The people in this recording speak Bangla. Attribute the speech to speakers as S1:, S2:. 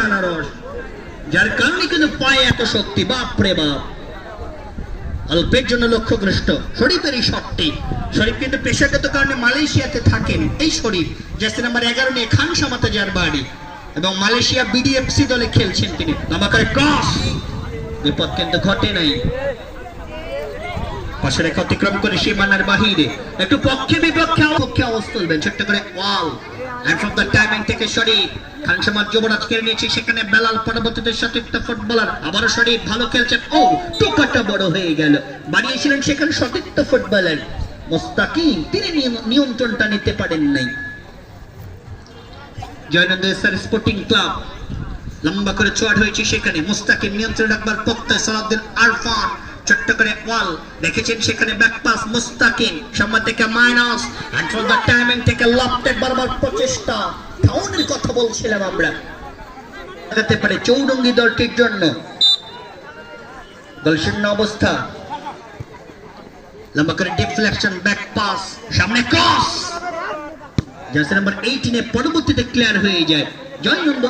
S1: আনারস, যার কারণে কিন্তু পায়ে এত শক্তি। বাপরে বাপ, অল্পের জন্য লক্ষ্যগ্রস্ত শরীফের এই শটটি। শরীফ কিন্তু পেশাগত কারণে মালয়েশিয়াতে থাকেন। এই শরীফ জার্সি নাম্বার 11 নিয়ে খান সামাতে যার বাড়ি এবং মালয়েশিয়া বিডিএফসি দলে খেলছেন তিনি। লম্বা করে ক্রস, বিপদ কিন্তু ঘটে নাই। পাশে রেখা অতিক্রম করে সীমানার বাহিরে একটু পক্ষে বিপক্ষে অবস্থা তুলবেন ছোট্ট করে ওয়াল। এন্ড ফ্রম দ্য টাইমিং থেকে শরীফ খান সামাদ যুবরাজ কেড়ে নিয়েছে, সেখানে বেলাল পরবর্তীতে সতীর্থ ফুটবলার। আবারও শরীফ ভালো খেলছেন। ও টোকাটা বড় হয়ে গেল, বাড়িয়েছিলেন সেখানে সতীর্থ ফুটবলার মুস্তাকিম, তিনি নিয়ন্ত্রণটা নিতে পারেন নাই। জয়নন্দ এসআর স্পোর্টিং ক্লাব লম্বা করে চোয়াড হয়েছে, সেখানে মুস্তাকিম নিয়ন্ত্রণ রাখবার পক্ষে সালাউদ্দিন আরফান ছোট্ট করে ওয়াল দেখেছেন, সেখানে ব্যাক পাস মুস্তাকিম সামনে থেকে minus. And for the timing থেকে লাফটেক বারবার প্রচেষ্টা, ফাউলের কথা বলছিলাম আমরা, লাগাতে পারে চৌরঙ্গি দলটির জন্য। গোলশূন্য অবস্থা, লম্বা করে ডিফ্লেকশন, ব্যাক পাস, সামনে ক্রস, জার্সি নাম্বার 18 পরবর্তীতে ক্লিয়ার হয়ে যায়। জয়নন্দ